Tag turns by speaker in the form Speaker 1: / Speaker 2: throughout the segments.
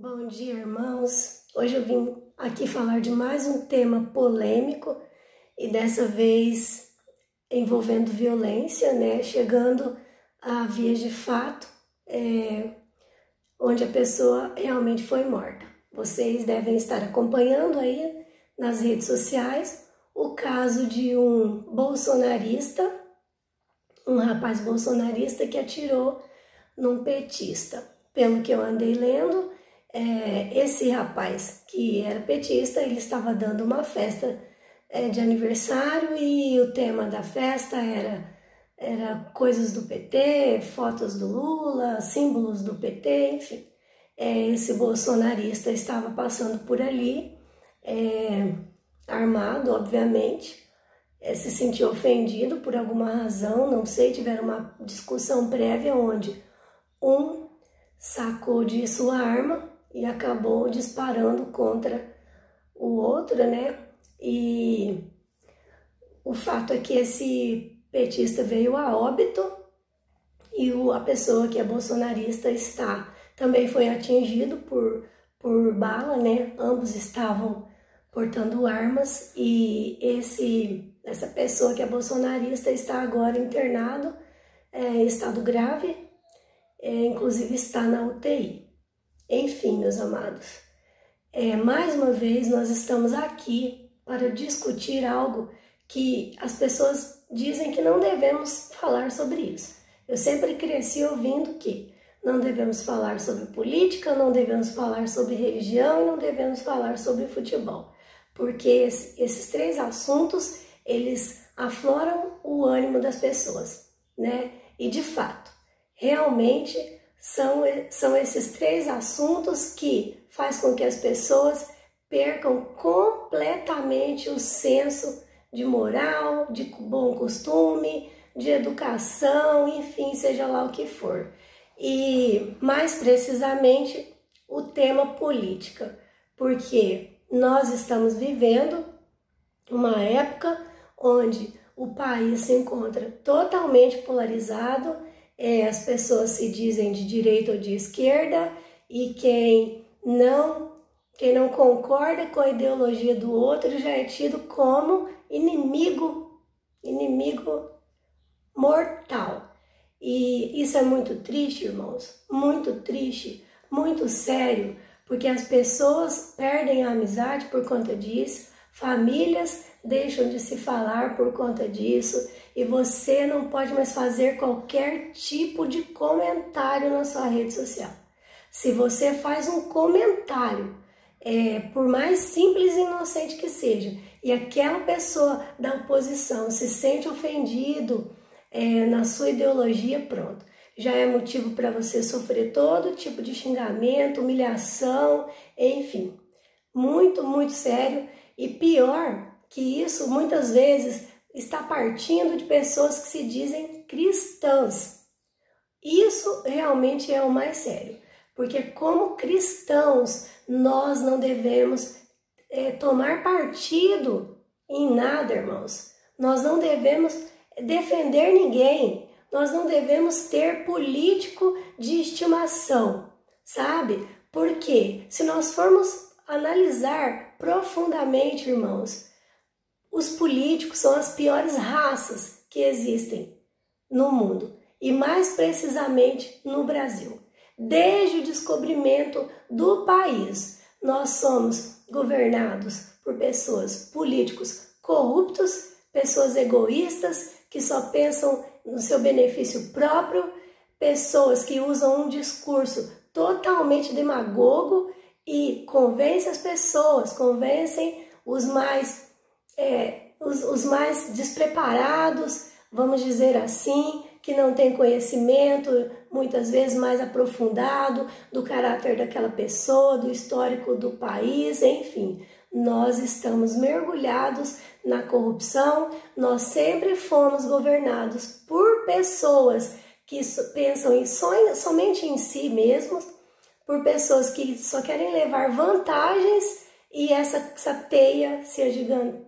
Speaker 1: Bom dia, irmãos. Hoje eu vim aqui falar de mais um tema polêmico e dessa vez envolvendo violência, né? Chegando a vias de fato, onde a pessoa realmente foi morta. Vocês devem estar acompanhando aí nas redes sociais o caso de um bolsonarista, um rapaz bolsonarista que atirou num petista. Pelo que eu andei lendo, esse rapaz que era petista, ele estava dando uma festa de aniversário e o tema da festa era coisas do PT, fotos do Lula, símbolos do PT, enfim. Esse bolsonarista estava passando por ali, armado, obviamente, se sentiu ofendido por alguma razão, não sei, tiveram uma discussão prévia onde um sacou de sua arma e acabou disparando contra o outro, né? E o fato é que esse petista veio a óbito e a pessoa que é bolsonarista também foi atingido por bala, né? Ambos estavam portando armas e essa pessoa que é bolsonarista está agora internado em estado grave, inclusive está na UTI. Enfim, meus amados, mais uma vez nós estamos aqui para discutir algo que as pessoas dizem que não devemos falar sobre isso. Eu sempre cresci ouvindo que não devemos falar sobre política, não devemos falar sobre religião e não devemos falar sobre futebol, porque esses três assuntos, eles afloram o ânimo das pessoas, né? E de fato, realmente são esses três assuntos que faz com que as pessoas percam completamente o senso de moral, de bom costume, de educação, enfim, seja lá o que for. E mais precisamente o tema política, porque nós estamos vivendo uma época onde o país se encontra totalmente polarizado. As pessoas se dizem de direita ou de esquerda e quem não concorda com a ideologia do outro já é tido como inimigo mortal. E isso é muito triste, irmãos, muito triste, muito sério, porque as pessoas perdem a amizade por conta disso, famílias deixam de se falar por conta disso, e você não pode mais fazer qualquer tipo de comentário na sua rede social. Se você faz um comentário, por mais simples e inocente que seja, e aquela pessoa da oposição se sente ofendido na sua ideologia, pronto, já é motivo para você sofrer todo tipo de xingamento, humilhação, enfim, muito, muito sério. E pior que isso, muitas vezes está partindo de pessoas que se dizem cristãs. Isso realmente é o mais sério, porque como cristãos nós não devemos tomar partido em nada, irmãos. Nós não devemos defender ninguém, nós não devemos ter político de estimação, sabe? Porque se nós formos analisar profundamente, irmãos, os políticos são as piores raças que existem no mundo e mais precisamente no Brasil. Desde o descobrimento do país, nós somos governados por políticos corruptos, pessoas egoístas que só pensam no seu benefício próprio, pessoas que usam um discurso totalmente demagogo e convencem as pessoas, convencem os mais despreparados, vamos dizer assim, que não têm conhecimento, muitas vezes mais aprofundado do caráter daquela pessoa, do histórico do país, enfim. Nós estamos mergulhados na corrupção, nós sempre fomos governados por pessoas que pensam somente em si mesmos, por pessoas que só querem levar vantagens e essa teia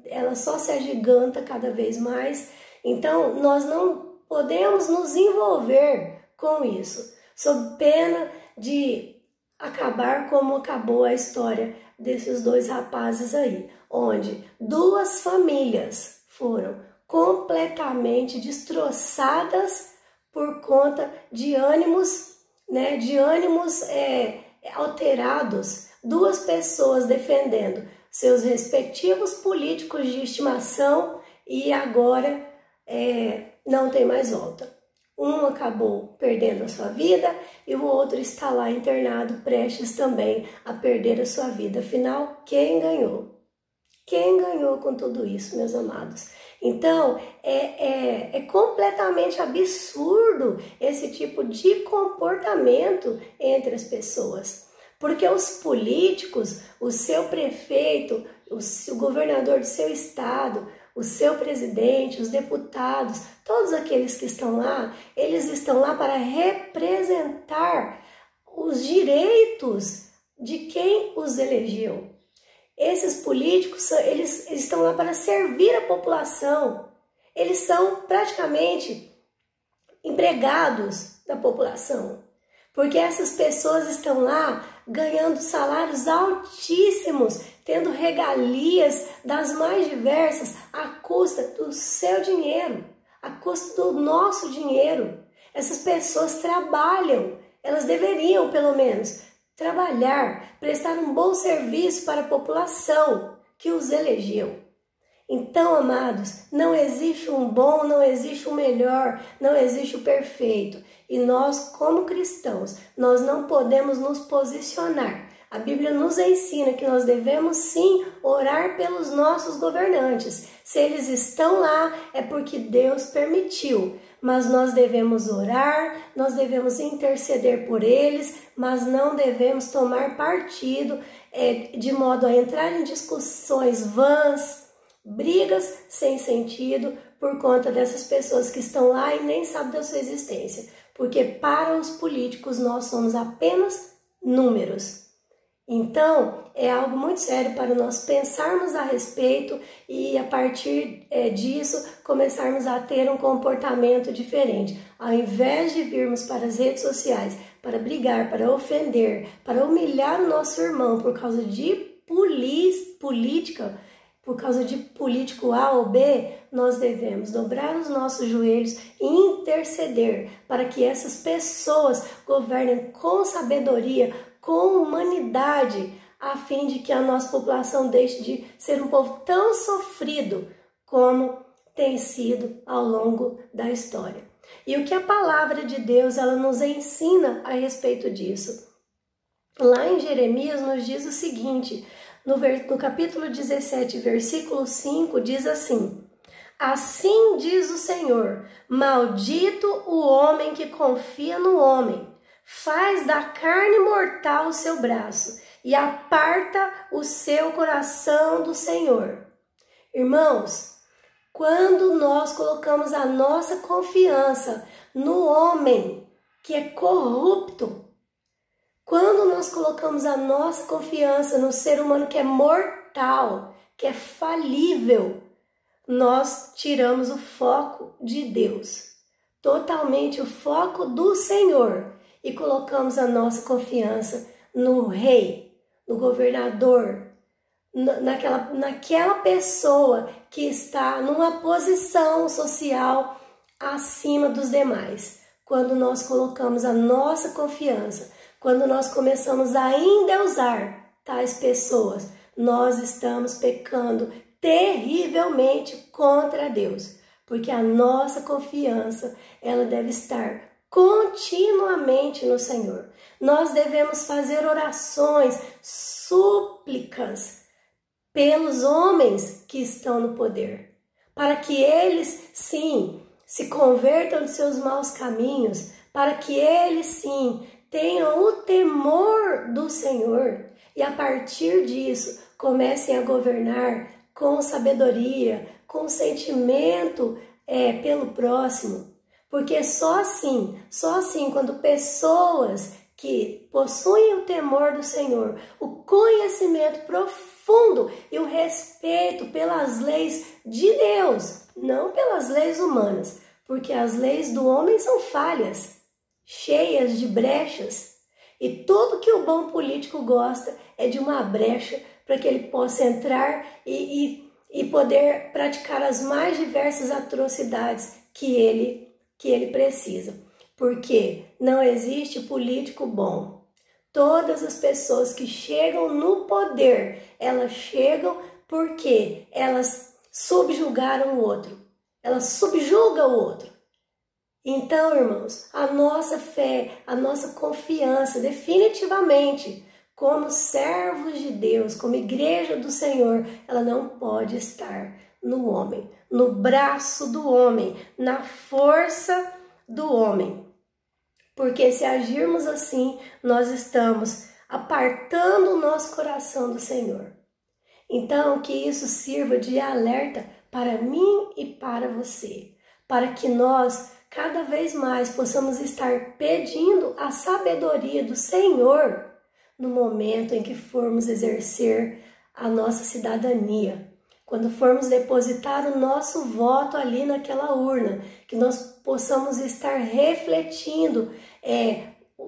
Speaker 1: ela só se agiganta cada vez mais. Então, nós não podemos nos envolver com isso, sob pena de acabar como acabou a história desses dois rapazes aí, onde duas famílias foram completamente destroçadas por conta de ânimos, né, alterados, duas pessoas defendendo seus respectivos políticos de estimação e agora não tem mais volta. Um acabou perdendo a sua vida e o outro está lá internado, prestes também a perder a sua vida. Afinal, quem ganhou? Quem ganhou com tudo isso, meus amados? Então, é completamente absurdo esse tipo de comportamento entre as pessoas. Porque os políticos, o seu prefeito, o governador do seu estado, o seu presidente, os deputados, todos aqueles que estão lá, eles estão lá para representar os direitos de quem os elegeu. Esses políticos, eles estão lá para servir a população. Eles são praticamente empregados da população. Porque essas pessoas estão lá ganhando salários altíssimos, tendo regalias das mais diversas à custa do seu dinheiro, à custa do nosso dinheiro. Essas pessoas trabalham, elas deveriam pelo menos trabalhar, prestar um bom serviço para a população que os elegeu. Então, amados, não existe um bom, não existe um melhor, não existe o perfeito. E nós, como cristãos, nós não podemos nos posicionar. A Bíblia nos ensina que nós devemos sim orar pelos nossos governantes. Se eles estão lá, é porque Deus permitiu. Mas nós devemos orar, nós devemos interceder por eles, mas não devemos tomar partido de modo a entrar em discussões vãs, brigas sem sentido por conta dessas pessoas que estão lá e nem sabem da sua existência. Porque para os políticos nós somos apenas números. Então, é algo muito sério para nós pensarmos a respeito e, a partir disso, começarmos a ter um comportamento diferente. Ao invés de virmos para as redes sociais para brigar, para ofender, para humilhar o nosso irmão por causa de política, por causa de político A ou B, nós devemos dobrar os nossos joelhos e interceder para que essas pessoas governem com sabedoria, com humanidade, a fim de que a nossa população deixe de ser um povo tão sofrido como tem sido ao longo da história. E o que a palavra de Deus ela nos ensina a respeito disso? Lá em Jeremias nos diz o seguinte, no capítulo 17, versículo 5, diz assim: Assim diz o Senhor, maldito o homem que confia no homem, faz da carne mortal o seu braço e aparta o seu coração do Senhor. Irmãos, quando nós colocamos a nossa confiança no homem que é corrupto, quando nós colocamos a nossa confiança no ser humano que é mortal, que é falível, nós tiramos o foco de Deus, totalmente o foco do Senhor, e colocamos a nossa confiança no rei, no governador, naquela pessoa que está numa posição social acima dos demais. Quando nós colocamos a nossa confiança, quando nós começamos a endeusar tais pessoas, nós estamos pecando terrivelmente contra Deus, porque a nossa confiança ela deve estar continuamente no Senhor. Nós devemos fazer orações, súplicas pelos homens que estão no poder, para que eles sim se convertam de seus maus caminhos, para que eles sim tenham o temor do Senhor e a partir disso comecem a governar com sabedoria, com sentimento pelo próximo. Porque só assim, quando pessoas que possuem o temor do Senhor, o conhecimento profundo e o respeito pelas leis de Deus, não pelas leis humanas, porque as leis do homem são falhas, cheias de brechas. E tudo que o bom político gosta é de uma brecha para que ele possa entrar e poder praticar as mais diversas atrocidades que ele precisa. Porque não existe político bom. Todas as pessoas que chegam no poder, elas chegam porque elas subjugaram o outro. Elas subjugam o outro. Então, irmãos, a nossa fé, a nossa confiança, definitivamente, como servos de Deus, como igreja do Senhor, ela não pode estar no homem, no braço do homem, na força do homem. Porque se agirmos assim, nós estamos apartando o nosso coração do Senhor. Então, que isso sirva de alerta para mim e para você, para que nós cada vez mais possamos estar pedindo a sabedoria do Senhor no momento em que formos exercer a nossa cidadania, quando formos depositar o nosso voto ali naquela urna, que nós possamos estar refletindo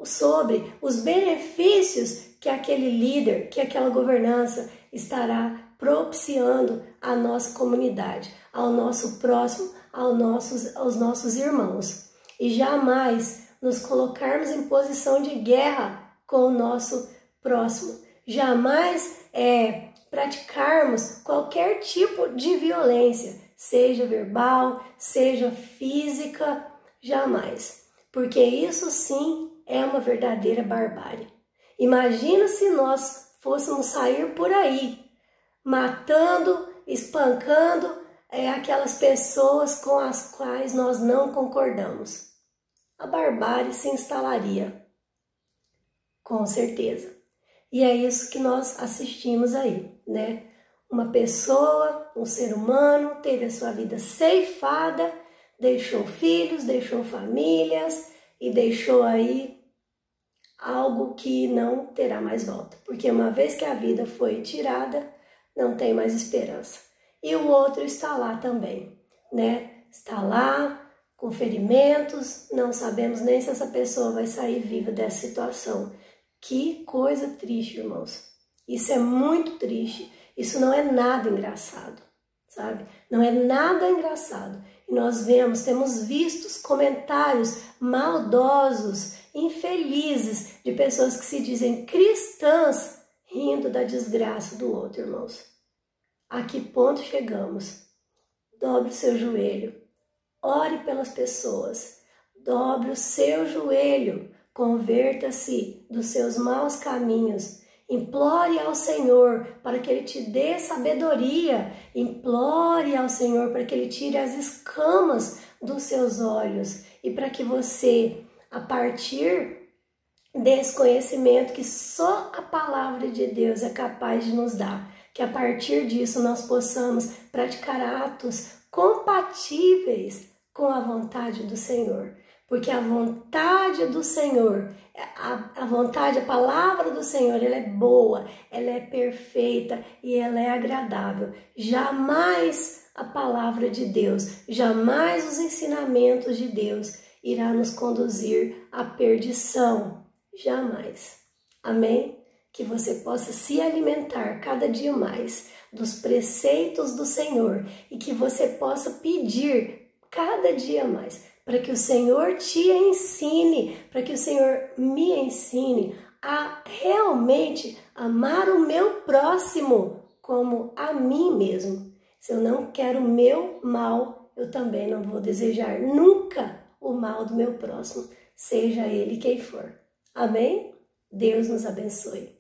Speaker 1: sobre os benefícios que aquele líder, que aquela governança estará propiciando à nossa comunidade, ao nosso próximo, aos nossos irmãos. E jamais nos colocarmos em posição de guerra com o nosso próximo. Jamais praticarmos qualquer tipo de violência, seja verbal, seja física, jamais. Porque isso sim é uma verdadeira barbárie. Imagina se nós fôssemos sair por aí, matando, espancando aquelas pessoas com as quais nós não concordamos. A barbárie se instalaria, com certeza. E é isso que nós assistimos aí, né? Uma pessoa, um ser humano, teve a sua vida ceifada, deixou filhos, deixou famílias e deixou aí algo que não terá mais volta. Porque uma vez que a vida foi tirada, não tem mais esperança. E o outro está lá também, né? Está lá com ferimentos, não sabemos nem se essa pessoa vai sair viva dessa situação. Que coisa triste, irmãos. Isso é muito triste. Isso não é nada engraçado, sabe? Não é nada engraçado. E nós temos visto comentários maldosos, infelizes, de pessoas que se dizem cristãs, rindo da desgraça do outro, irmãos. A que ponto chegamos? Dobre o seu joelho. Ore pelas pessoas. Dobre o seu joelho. Converta-se dos seus maus caminhos. Implore ao Senhor para que Ele te dê sabedoria. Implore ao Senhor para que Ele tire as escamas dos seus olhos. E para que você, a partir desse conhecimento que só a palavra de Deus é capaz de nos dar, que a partir disso nós possamos praticar atos compatíveis com a vontade do Senhor. Porque a vontade do Senhor, a palavra do Senhor, ela é boa, ela é perfeita e ela é agradável. Jamais a palavra de Deus, jamais os ensinamentos de Deus irá nos conduzir à perdição. Jamais. Amém? Que você possa se alimentar cada dia mais dos preceitos do Senhor e que você possa pedir cada dia mais para que o Senhor te ensine, para que o Senhor me ensine a realmente amar o meu próximo como a mim mesmo. Se eu não quero o meu mal, eu também não vou desejar nunca o mal do meu próximo, seja ele quem for. Amém? Deus nos abençoe.